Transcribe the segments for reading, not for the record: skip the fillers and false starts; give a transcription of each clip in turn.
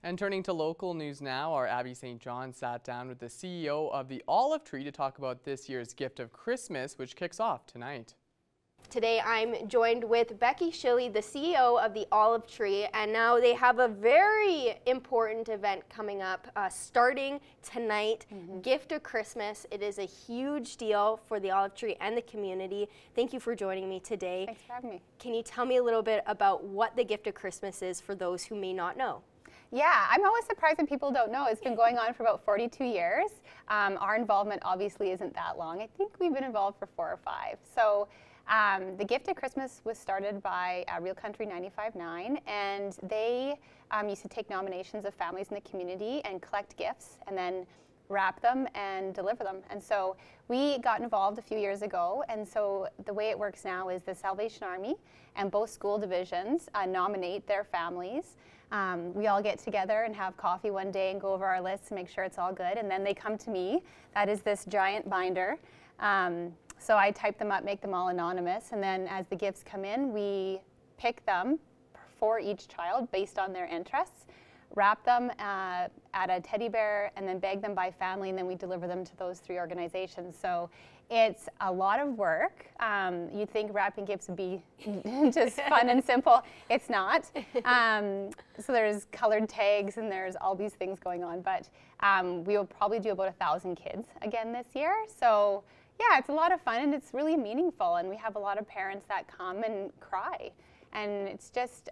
And turning to local news now, our Abby St. John sat down with the CEO of the Olive Tree to talk about this year's gift of Christmas, which kicks off tonight. Today I'm joined with Becky Shilley, the CEO of the Olive Tree, and now they have a very important event coming up starting tonight, Gift of Christmas. It is a huge deal for the Olive Tree and the community. Thank you for joining me today. Thanks for having me. Can you tell me a little bit about what the Gift of Christmas is for those who may not know? Yeah, I'm always surprised when people don't know. It's been going on for about 42 years. Our involvement obviously isn't that long. I think we've been involved for 4 or 5. So the Gift of Christmas was started by Real Country 95.9, and they used to take nominations of families in the community and collect gifts and then wrap them and deliver them. And so we got involved a few years ago, and so the way it works now is the Salvation Army and both school divisions nominate their families. We all get together and have coffee one day and go over our lists and make sure it's all good, and then they come to me. That is this giant binder. So I type them up, make them all anonymous, and then as the gifts come in, we pick them for each child based on their interests, wrap them at a teddy bear, and then bag them by family, and then we deliver them to those 3 organizations. So it's a lot of work. You'd think wrapping gifts would be just fun and simple. It's not. So there's colored tags and there's all these things going on, but we will probably do about 1,000 kids again this year. So yeah, it's a lot of fun and it's really meaningful, and we have a lot of parents that come and cry. And it's just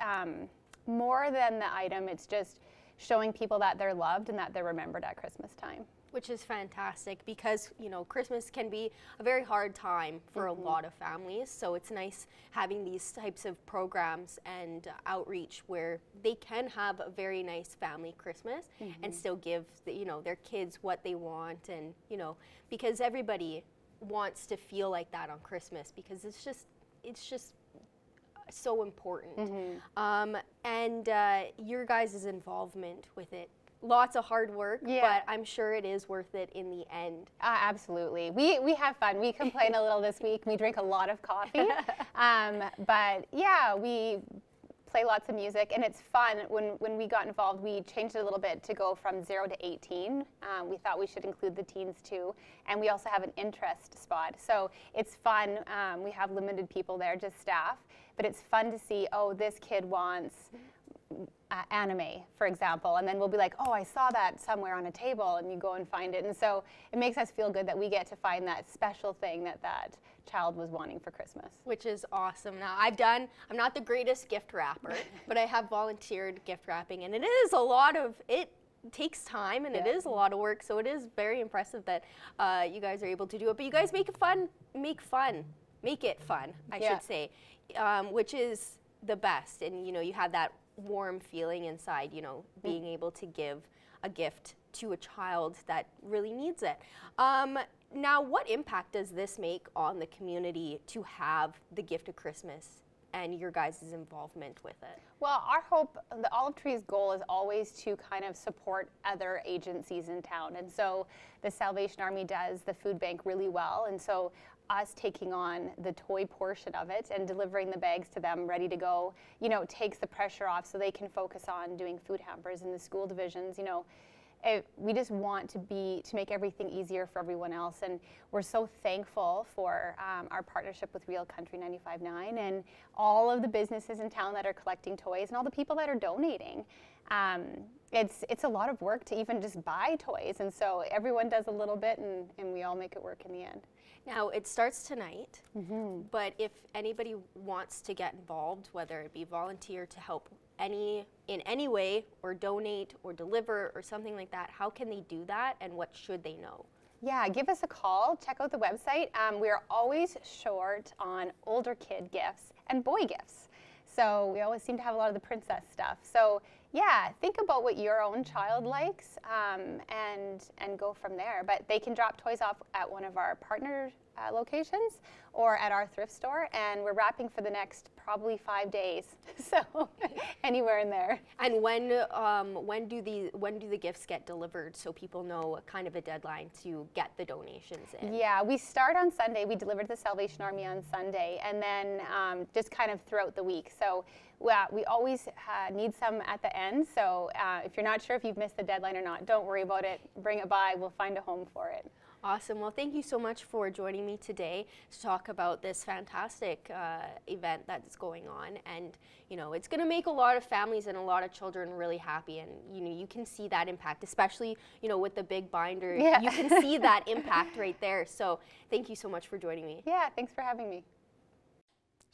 more than the item, it's just showing people that they're loved and that they're remembered at Christmas time. Which is fantastic because, you know, Christmas can be a very hard time for a lot of families. So it's nice having these types of programs and outreach where they can have a very nice family Christmas and still give, you know, their kids what they want, and, you know, because everybody wants to feel like that on Christmas because it's just so important. And your guys' involvement with it, lots of hard work, but I'm sure it is worth it in the end. Absolutely. We have fun. We complain a little this week. We drink a lot of coffee. But yeah, we play lots of music, and it's fun. When we got involved, we changed it a little bit to go from 0 to 18. We thought we should include the teens too, and we also have an interest spot. So it's fun. We have limited people there, just staff, but it's fun to see, oh, this kid wants anime, for example, and then we'll be like, oh, I saw that somewhere on a table, and you go and find it. And so it makes us feel good that we get to find that special thing that that child was wanting for Christmas. Which is awesome. Now, I'm not the greatest gift wrapper, but I have volunteered gift wrapping, and it is a lot of, it takes time, and it is a lot of work, so it is very impressive that you guys are able to do it. But you guys make it fun, I should say, which is the best. And, you know, you have that warm feeling inside, you know, being able to give a gift to a child that really needs it. Now, what impact does this make on the community to have the Gift of Christmas and your guys' involvement with it? Well, our hope, the Olive Tree's goal is always to kind of support other agencies in town. And so the Salvation Army does the food bank really well. And so us taking on the toy portion of it and delivering the bags to them ready to go, you know, takes the pressure off so they can focus on doing food hampers in the school divisions. You know, we just want to make everything easier for everyone else, and we're so thankful for our partnership with Real Country 95.9 and all of the businesses in town that are collecting toys and all the people that are donating. It's a lot of work to even just buy toys, and so everyone does a little bit, and we all make it work in the end. Now, it starts tonight, but if anybody wants to get involved, whether it be volunteer to help in any way, or donate or deliver or something like that, how can they do that, and what should they know? Yeah, give us a call, check out the website. We are always short on older kid gifts and boy gifts. So we always seem to have a lot of the princess stuff. So yeah, think about what your own child likes and go from there. But they can drop toys off at one of our partner locations or at our thrift store, and we're wrapping for the next probably 5 days. So anywhere in there. And when do the gifts get delivered, so people know kind of a deadline to get the donations in? Yeah, we start on Sunday. We deliver to the Salvation Army on Sunday, and then just kind of throughout the week. So we always need some at the end. So if you're not sure if you've missed the deadline or not, don't worry about it. Bring it by. We'll find a home for it. Awesome. Well, thank you so much for joining me today to talk about this fantastic event that's going on. And, you know, it's going to make a lot of families and a lot of children really happy. And, you know, you can see that impact, especially, you know, with the big binder. Yeah. You can see that impact right there. So thank you so much for joining me. Yeah, thanks for having me.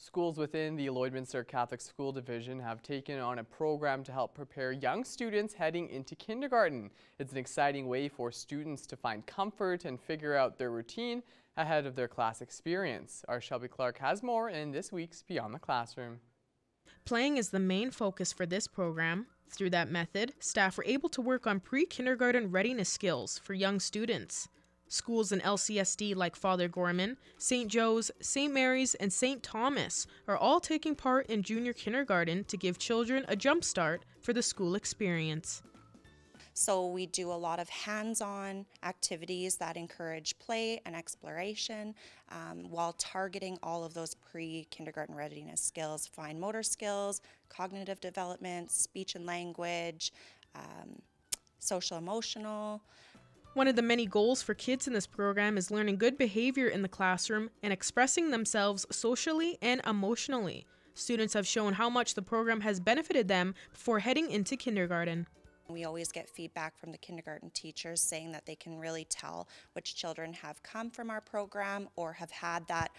Schools within the Lloydminster Catholic School Division have taken on a program to help prepare young students heading into kindergarten. It's an exciting way for students to find comfort and figure out their routine ahead of their class experience. Our Shelby Clark has more in this week's Beyond the Classroom. Playing is the main focus for this program. Through that method, staff were able to work on pre-kindergarten readiness skills for young students. Schools in LCSD like Father Gorman, St. Joe's, St. Mary's, and St. Thomas are all taking part in junior kindergarten to give children a jump start for the school experience. So we do a lot of hands-on activities that encourage play and exploration while targeting all of those pre-kindergarten readiness skills, fine motor skills, cognitive development, speech and language, social-emotional. One of the many goals for kids in this program is learning good behavior in the classroom and expressing themselves socially and emotionally. Students have shown how much the program has benefited them before heading into kindergarten. We always get feedback from the kindergarten teachers saying that they can really tell which children have come from our program or have had that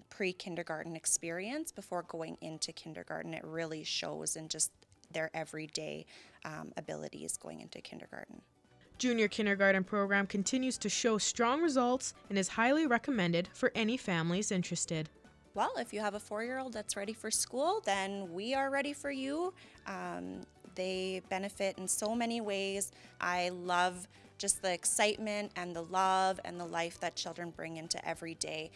pre-kindergarten experience before going into kindergarten. It really shows in just their everyday abilities going into kindergarten. Junior kindergarten program continues to show strong results and is highly recommended for any families interested. Well, if you have a 4-year-old that's ready for school, then we are ready for you. They benefit in so many ways. I love just the excitement and the love and the life that children bring into every day.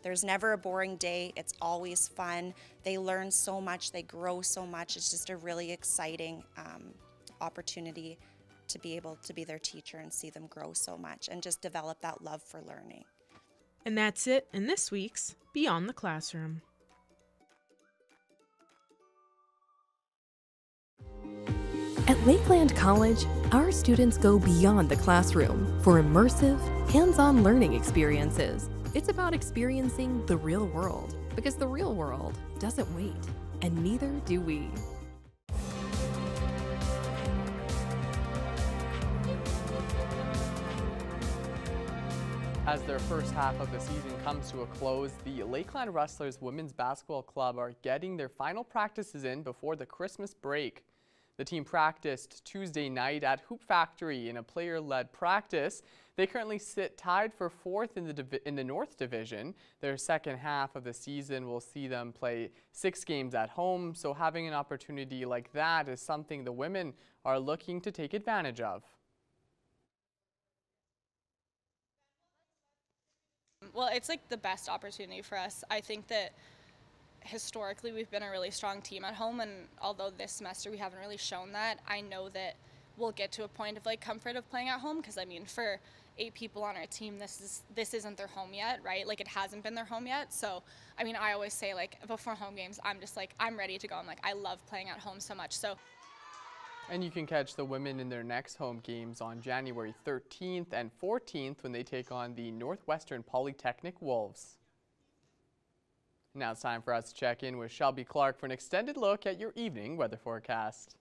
There's never a boring day. It's always fun. They learn so much. They grow so much. It's just a really exciting opportunity to be able to be their teacher and see them grow so much and just develop that love for learning. And that's it in this week's Beyond the Classroom. At Lakeland College, our students go beyond the classroom for immersive, hands-on learning experiences. It's about experiencing the real world, because the real world doesn't wait, and neither do we. As their first half of the season comes to a close, the Lakeland Rustlers Women's Basketball Club are getting their final practices in before the Christmas break. The team practiced Tuesday night at Hoop Factory in a player-led practice. They currently sit tied for 4th in the North Division. Their second half of the season will see them play 6 games at home, so having an opportunity like that is something the women are looking to take advantage of. Well, it's like the best opportunity for us. I think that historically we've been a really strong team at home, and although this semester we haven't really shown that, I know that we'll get to a point of like comfort of playing at home, because I mean for 8 people on our team this isn't their home yet, right? Like it hasn't been their home yet. So I mean I always say like before home games I'm just like I'm ready to go. I'm like I love playing at home so much. So. And you can catch the women in their next home games on January 13th and 14th when they take on the Northwestern Polytechnic Wolves. Now it's time for us to check in with Shelby Clark for an extended look at your evening weather forecast.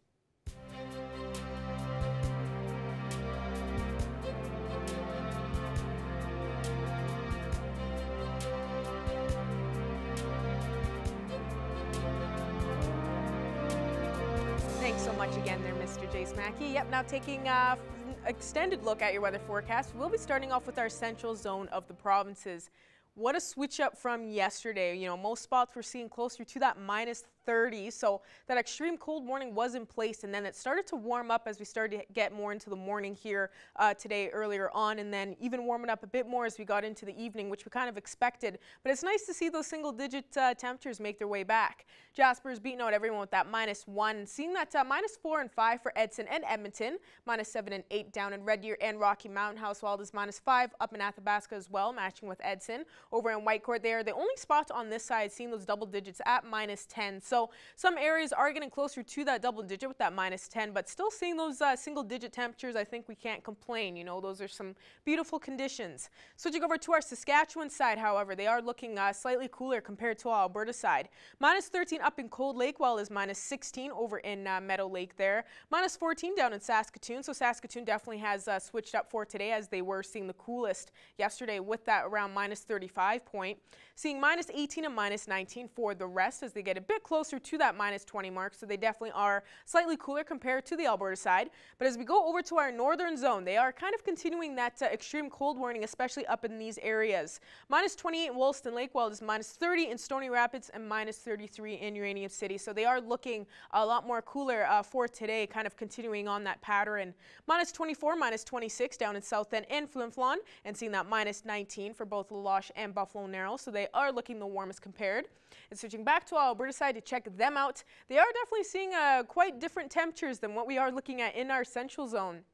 Thanks so much again there, Mr. Jace Mackey. Yep, now taking an extended look at your weather forecast, we'll be starting off with our central zone of the provinces. What a switch up from yesterday. You know, most spots were seeing closer to that -30, so that extreme cold morning was in place, and then it started to warm up as we started to get more into the morning here today earlier on, and then even warming up a bit more as we got into the evening, which we kind of expected. But it's nice to see those single-digit temperatures make their way back. Jasper's beating out everyone with that -1, seeing that -4 and 5 for Edson and Edmonton, -7 and 8 down in Red Deer and Rocky Mountain. Housewild is -5 up in Athabasca as well, matching with Edson. Over in Whitecourt, they are the only spots on this side seeing those double digits at -10. So some areas are getting closer to that double digit with that -10, but still seeing those single digit temperatures. I think we can't complain. You know, those are some beautiful conditions. Switching over to our Saskatchewan side, however, they are looking slightly cooler compared to our Alberta side. -13 up in Cold Lake, while is -16 over in Meadow Lake there. -14 down in Saskatoon. So Saskatoon definitely has switched up for today, as they were seeing the coolest yesterday with that around -35 point. Seeing -18 and -19 for the rest as they get a bit closer to that -20 mark. So they definitely are slightly cooler compared to the Alberta side. But as we go over to our northern zone, they are kind of continuing that extreme cold warning, especially up in these areas. -28 in Wollaston Lake, while it is -30 in Stony Rapids and -33 in Uranium City. So they are looking a lot more cooler for today, kind of continuing on that pattern. -24, -26 down in South End and Flin Flon, and seeing that -19 for both La Loche and Buffalo Narrows. So they are looking the warmest compared. And switching back to our Alberta side to check them out, they are definitely seeing quite different temperatures than what we are looking at in our central zone.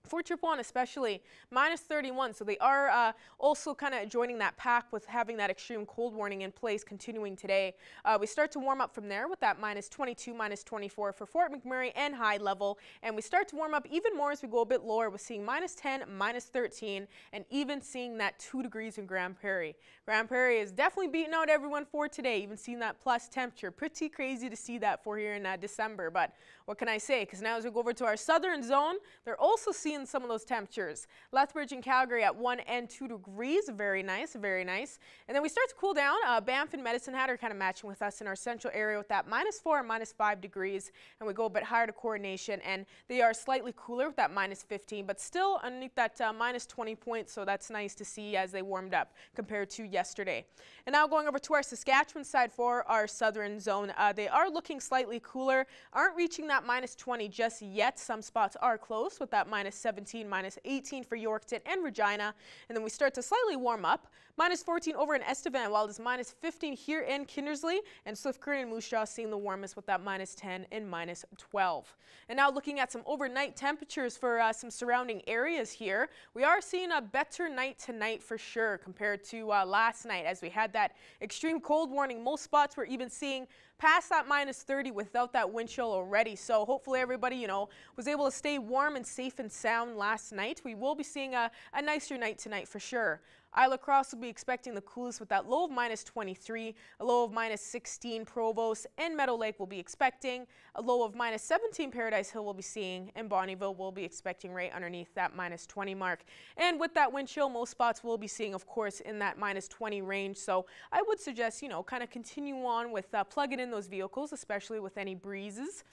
Fort Chipewyan especially, -31, so they are also kind of joining that pack with having that extreme cold warning in place continuing today. We start to warm up from there with that -22, -24 for Fort McMurray and High Level, and we start to warm up even more as we go a bit lower with seeing -10, -13, and even seeing that 2 degrees in Grand Prairie. Grand Prairie is definitely beating out everyone for today, even seeing that plus temperature. Pretty crazy to see that for here in December, but what can I say? Because now as we go over to our southern zone, they're also seeing some of those temperatures. Lethbridge and Calgary at 1 and 2 degrees. Very nice, very nice. And then we start to cool down. Banff and Medicine Hat are kind of matching with us in our central area with that -4 and -5 degrees. And we go a bit higher to Coronation, and they are slightly cooler with that -15, but still underneath that -20 points. So that's nice to see as they warmed up compared to yesterday. And now going over to our Saskatchewan side for our southern zone, they are looking slightly cooler, aren't reaching that -20 just yet. Some spots are close with that -17, -18 for Yorkton and Regina. And then we start to slightly warm up. -14 over in Estevan, while it is -15 here in Kindersley, and Swift Current and Moose Jaw seeing the warmest with that -10 and -12. And now looking at some overnight temperatures for some surrounding areas here, we are seeing a better night tonight for sure compared to last night, as we had that extreme cold warning. Most spots were even seeing past that -30 without that wind chill already. So hopefully everybody, you know, was able to stay warm and safe and sound last night. We will be seeing a nicer night tonight for sure. Isla Cross will be expecting the coolest with that low of -23, a low of -16 Provost, and Meadow Lake will be expecting a low of -17 Paradise Hill will be seeing, and Bonnyville will be expecting right underneath that -20 mark. And with that wind chill, most spots will be seeing, of course, in that -20 range. So I would suggest, you know, kind of continue on with plugging in those vehicles, especially with any breezes.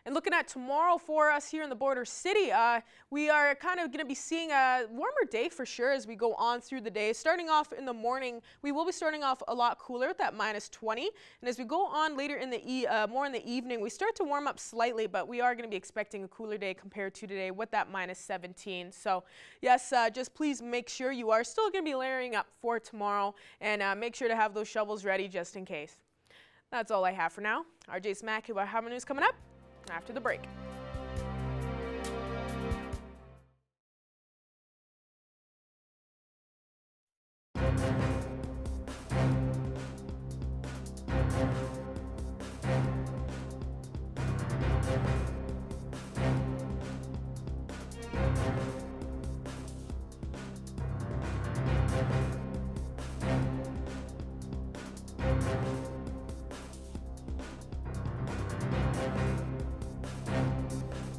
And looking at tomorrow for us here in the border city, we are kind of going to be seeing a warmer day for sure as we go on through the day. Starting off in the morning, we will be starting off a lot cooler at that -20. And as we go on later in the more in the evening, we start to warm up slightly, but we are going to be expecting a cooler day compared to today with that -17. So yes, just please make sure you are still going to be layering up for tomorrow, and make sure to have those shovels ready just in case. That's all I have for now. RJ Smack, we'll have more news coming up after the break.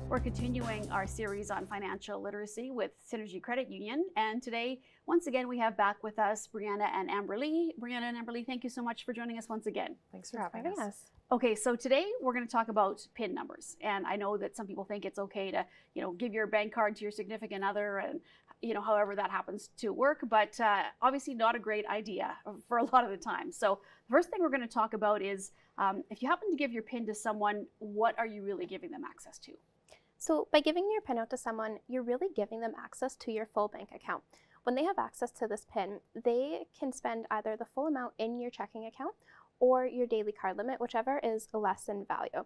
We're continuing our series on financial literacy with Synergy Credit Union. And today, once again, we have back with us Brianna and Amberly. Brianna and Amberly, thank you so much for joining us once again. Thanks for having us. Okay, so today we're going to talk about PIN numbers. And I know that some people think it's okay to, give your bank card to your significant other and, however that happens to work, but obviously not a great idea for a lot of the time. So the first thing we're going to talk about is if you happen to give your PIN to someone, what are you really giving them access to? So by giving your PIN out to someone, you're really giving them access to your full bank account. When they have access to this PIN, they can spend either the full amount in your checking account or your daily card limit, whichever is less in value.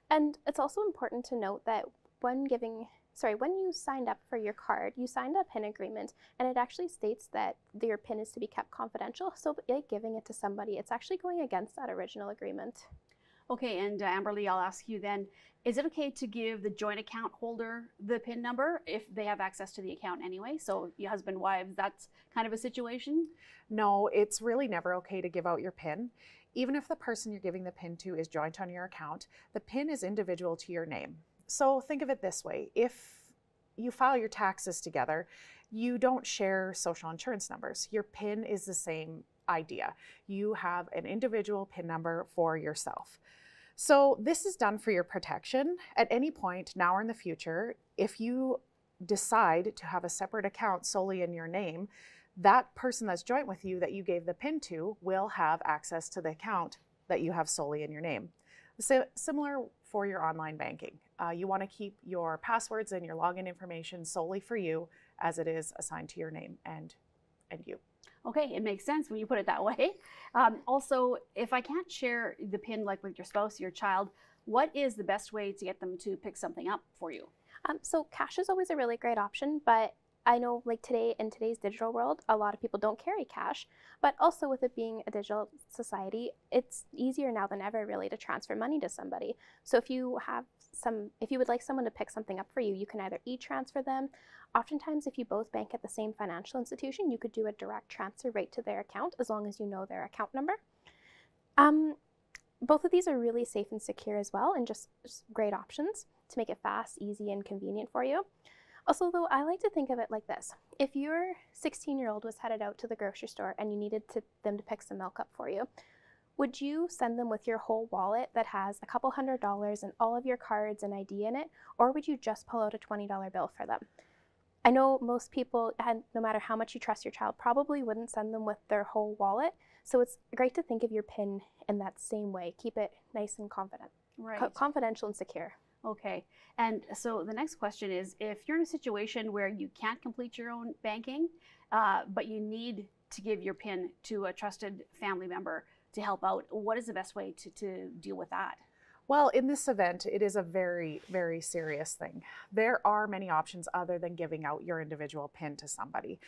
And it's also important to note that when you signed up for your card, you signed a PIN agreement, and it actually states that your PIN is to be kept confidential. So by giving it to somebody, it's actually going against that original agreement. Okay, and Amberly, I'll ask you then, is it okay to give the joint account holder the PIN number if they have access to the account anyway? So your husband, wives, that's kind of a situation? No, it's really never okay to give out your PIN. Even if the person you're giving the PIN to is joint on your account, the PIN is individual to your name. So think of it this way. If you file your taxes together, you don't share social insurance numbers. Your PIN is the same idea. You have an individual PIN number for yourself. So this is done for your protection. At any point, now or in the future, if you decide to have a separate account solely in your name, that person that's joint with you that you gave the PIN to will have access to the account that you have solely in your name. So similar for your online banking. You want to keep your passwords and your login information solely for you, as it is assigned to your name and you. Okay, it makes sense when you put it that way. Also, if I can't share the PIN like with your spouse or your child, what is the best way to get them to pick something up for you? So cash is always a really great option, but I know like in today's digital world, a lot of people don't carry cash, but also with it being a digital society, it's easier now than ever really to transfer money to somebody. So if you would like someone to pick something up for you, you can either e-transfer them. Oftentimes, if you both bank at the same financial institution, you could do a direct transfer right to their account as long as you know their account number. Both of these are really safe and secure as well, and just great options to make it fast, easy, and convenient for you. Also, though, I like to think of it like this. If your 16-year-old was headed out to the grocery store and you needed them to pick some milk up for you, would you send them with your whole wallet that has a couple $100s and all of your cards and ID in it, or would you just pull out a $20 bill for them? I know most people, no matter how much you trust your child, probably wouldn't send them with their whole wallet. So it's great to think of your PIN in that same way. Keep it nice and confidential and secure. Okay, and so the next question is, if you're in a situation where you can't complete your own banking, but you need to give your PIN to a trusted family member to help out, what is the best way to deal with that? Well, in this event, it is a very, very serious thing. There are many options other than giving out your individual PIN to somebody.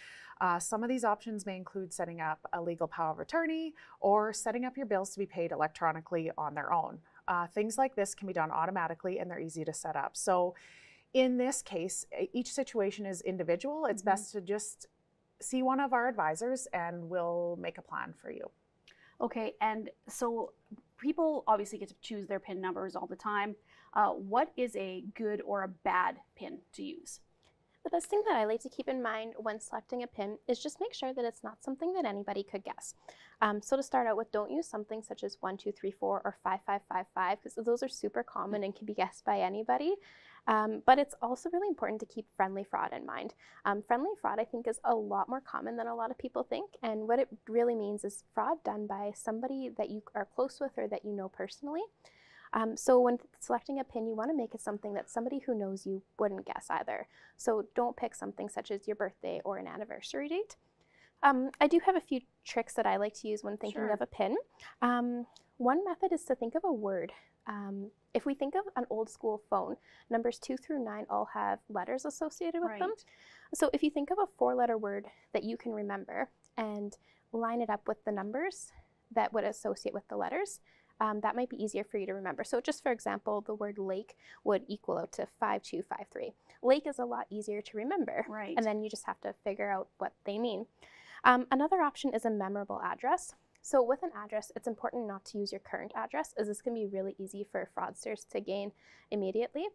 Some of these options may include setting up a legal power of attorney or setting up your bills to be paid electronically on their own. Things like this can be done automatically and they're easy to set up. So in this case, each situation is individual. It's best to just see one of our advisors and we'll make a plan for you. Okay, and so people obviously get to choose their PIN numbers all the time. What is a good or a bad PIN to use? The best thing that I like to keep in mind when selecting a PIN is just make sure that it's not something that anybody could guess. So to start out with, don't use something such as 1, 2, 3, 4 or 5, 5, 5, 5 because those are super common and can be guessed by anybody. But it's also really important to keep friendly fraud in mind. Friendly fraud, I think, is a lot more common than a lot of people think. And what it really means is fraud done by somebody that you are close with or that you know personally. So when selecting a PIN, you want to make it something that somebody who knows you wouldn't guess either. So don't pick something such as your birthday or an anniversary date. I do have a few tricks that I like to use when thinking of a PIN. One method is to think of a word. If we think of an old school phone, numbers 2 through 9 all have letters associated with them. So if you think of a 4-letter word that you can remember and line it up with the numbers that would associate with the letters, that might be easier for you to remember. So just for example, the word lake would equal out to 5253. Lake is a lot easier to remember. And then you just have to figure out what they mean. Another option is a memorable address. So with an address, it's important not to use your current address, as this can be really easy for fraudsters to gain immediately.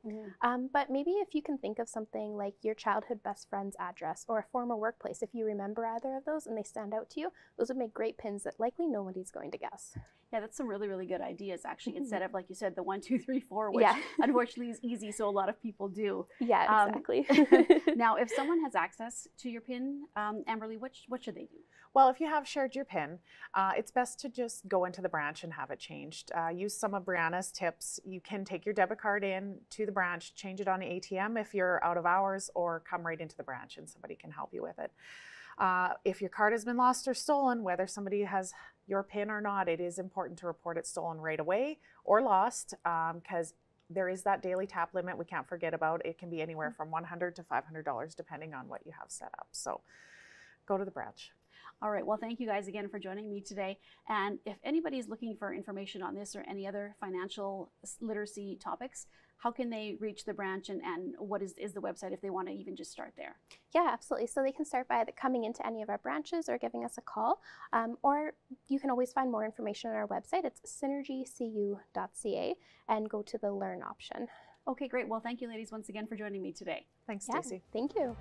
But maybe if you can think of something like your childhood best friend's address or a former workplace, if you remember either of those and they stand out to you, those would make great PINs that likely nobody's going to guess. Yeah, that's some really, really good ideas, actually, instead of, like you said, the 1, 2, 3, 4, which unfortunately is easy, so a lot of people do. Yeah, exactly. Now, if someone has access to your PIN, Amberly, what should they do? Well, if you have shared your PIN, it's best to just go into the branch and have it changed. Use some of Brianna's tips. You can take your debit card in to the branch, change it on the ATM if you're out of hours, or come right into the branch and somebody can help you with it. If your card has been lost or stolen, whether somebody has your PIN or not, it is important to report it stolen right away or lost, because there is that daily tap limit we can't forget about. It can be anywhere from $100 to $500 depending on what you have set up. So go to the branch. All right, well, thank you guys again for joining me today. And if anybody's looking for information on this or any other financial literacy topics, how can they reach the branch, and what is the website if they want to even just start there? Yeah, absolutely. So they can start by coming into any of our branches or giving us a call, or you can always find more information on our website. It's synergycu.ca and go to the Learn option. Okay, great. Well, thank you, ladies, once again for joining me today. Thanks, Yeah, Stacey. thank you.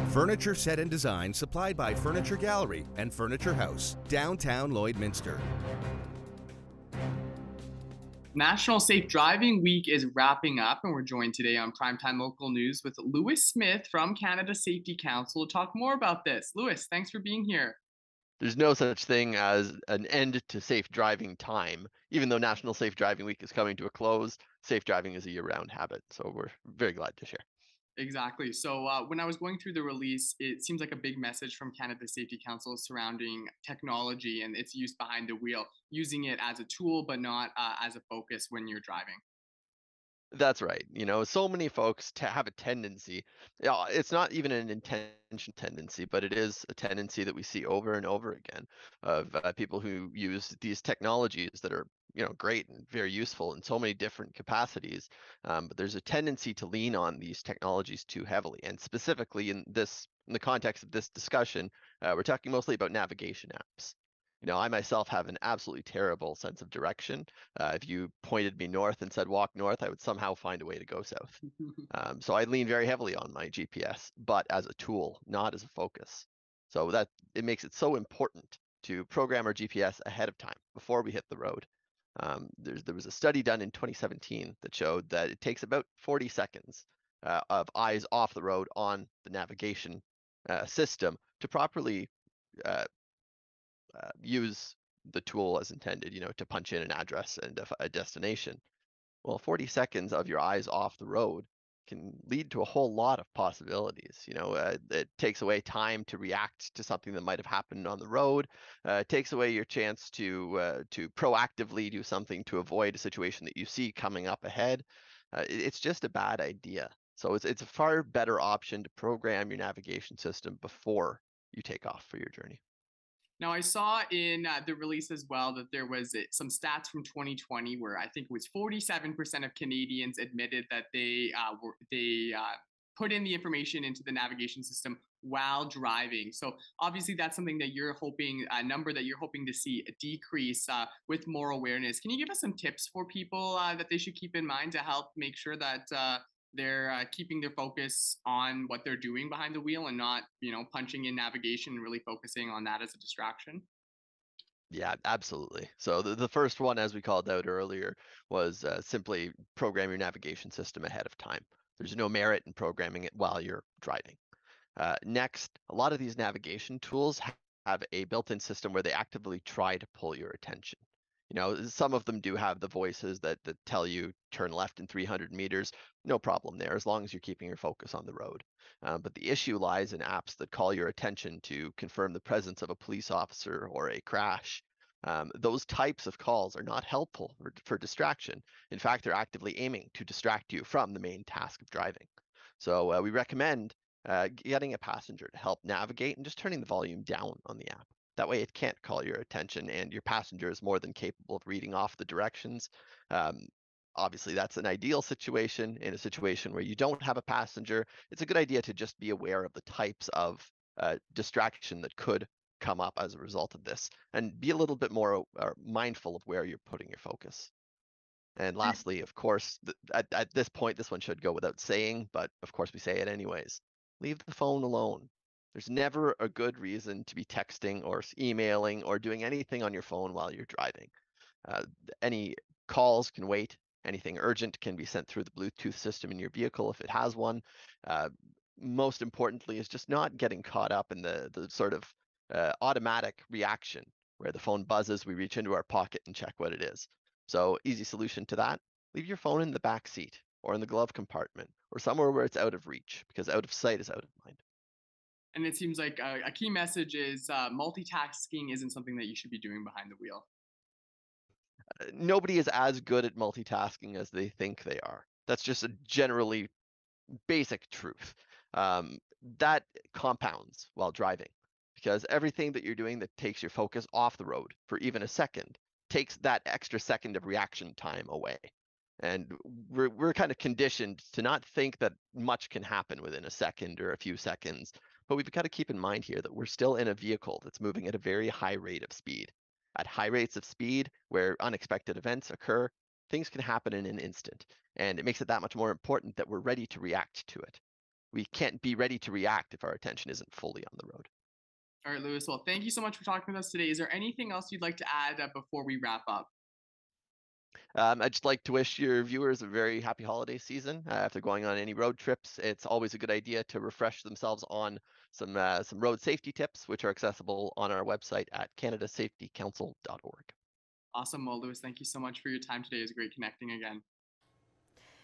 Furniture set and design supplied by Furniture Gallery and Furniture House, downtown Lloydminster. National Safe Driving Week is wrapping up, and we're joined today on Primetime Local News with Lewis Smith from Canada Safety Council to talk more about this. Lewis, thanks for being here. There's no such thing as an end to safe driving time. Even though National Safe Driving Week is coming to a close, safe driving is a year-round habit, so we're very glad to share. Exactly. So when I was going through the release, it seems like a big message from Canada Safety Council surrounding technology and its use behind the wheel, using it as a tool, but not as a focus when you're driving. That's right. So many folks have a tendency, it's not even an intention tendency, but it is a tendency that we see over and over again of people who use these technologies that are, great and very useful in so many different capacities. But there's a tendency to lean on these technologies too heavily. And specifically in the context of this discussion, we're talking mostly about navigation apps. I myself have an absolutely terrible sense of direction. If you pointed me north and said walk north, I would somehow find a way to go south. So I lean very heavily on my GPS, but as a tool, not as a focus. So that it makes it so important to program our GPS ahead of time before we hit the road. There was a study done in 2017 that showed that it takes about 40 seconds of eyes off the road on the navigation system to properly use the tool as intended, to punch in an address and a destination. Well, 40 seconds of your eyes off the road can lead to a whole lot of possibilities. It takes away time to react to something that might have happened on the road. It takes away your chance to proactively do something to avoid a situation that you see coming up ahead. It's just a bad idea. So it's a far better option to program your navigation system before you take off for your journey. Now, I saw in the release as well that there was some stats from 2020 where I think it was 47% of Canadians admitted that they put in the information into the navigation system while driving. So obviously that's something that you're hoping, a number that you're hoping to see a decrease with more awareness. Can you give us some tips for people that they should keep in mind to help make sure that they're keeping their focus on what they're doing behind the wheel and not, punching in navigation and really focusing on that as a distraction? Yeah, absolutely. So the first one, as we called out earlier, was simply program your navigation system ahead of time. There's no merit in programming it while you're driving. Next, a lot of these navigation tools have a built-in system where they actively try to pull your attention. Some of them do have the voices that tell you turn left in 300 meters. No problem there, as long as you're keeping your focus on the road. But the issue lies in apps that call your attention to confirm the presence of a police officer or a crash. Those types of calls are not helpful for distraction. In fact, they're actively aiming to distract you from the main task of driving. So we recommend getting a passenger to help navigate and just turning the volume down on the app. That way it can't call your attention and your passenger is more than capable of reading off the directions. Obviously, that's an ideal situation. In a situation where you don't have a passenger, it's a good idea to just be aware of the types of distraction that could come up as a result of this and be a little bit more mindful of where you're putting your focus. And lastly, of course, at this point, this one should go without saying, but of course we say it anyways. Leave the phone alone. There's never a good reason to be texting or emailing or doing anything on your phone while you're driving. Any calls can wait. Anything urgent can be sent through the Bluetooth system in your vehicle if it has one. Most importantly is just not getting caught up in the sort of automatic reaction where the phone buzzes, we reach into our pocket and check what it is. So easy solution to that, leave your phone in the back seat or in the glove compartment or somewhere where it's out of reach, because out of sight is out of mind. And it seems like a key message is multitasking isn't something that you should be doing behind the wheel. nobody is as good at multitasking as they think they are. That's just a generally basic truth. That compounds while driving, because everything that you're doing that takes your focus off the road for even a second takes that extra second of reaction time away. And we're kind of conditioned to not think that much can happen within a second or a few seconds. But we've got to keep in mind here that we're still in a vehicle that's moving at a very high rate of speed. At high rates of speed, where unexpected events occur, things can happen in an instant. And it makes it that much more important that we're ready to react to it. We can't be ready to react if our attention isn't fully on the road. All right, Lewis. Well, thank you so much for talking with us today. Is there anything else you'd like to add before we wrap up? I'd just like to wish your viewers a very happy holiday season. After going on any road trips, it's always a good idea to refresh themselves on some road safety tips, which are accessible on our website at canadasafetycouncil.org. Awesome. Well, Lewis, thank you so much for your time today. It was great connecting again.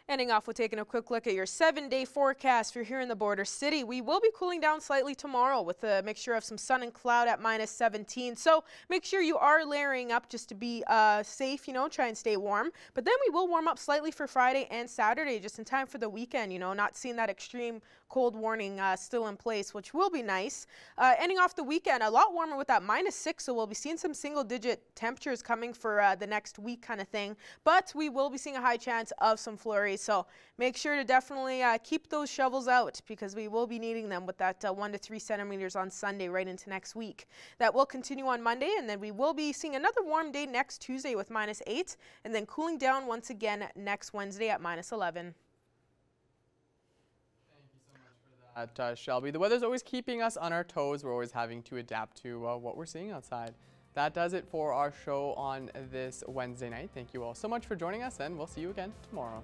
Ending off with taking a quick look at your 7-day forecast for here in the border city. We will be cooling down slightly tomorrow with a mixture of some sun and cloud at -17. So make sure you are layering up just to be safe, try and stay warm. But then we will warm up slightly for Friday and Saturday just in time for the weekend, not seeing that extreme cold warning still in place, which will be nice. Ending off the weekend, a lot warmer with that -6, so we'll be seeing some single-digit temperatures coming for the next week kind of thing. But we will be seeing a high chance of some flurries, so make sure to definitely keep those shovels out because we will be needing them with that 1 to 3 centimeters on Sunday right into next week. That will continue on Monday, and then we will be seeing another warm day next Tuesday with -8, and then cooling down once again next Wednesday at -11. Shelby. The weather's always keeping us on our toes. We're always having to adapt to what we're seeing outside. That does it for our show on this Wednesday night. Thank you all so much for joining us, and we'll see you again tomorrow.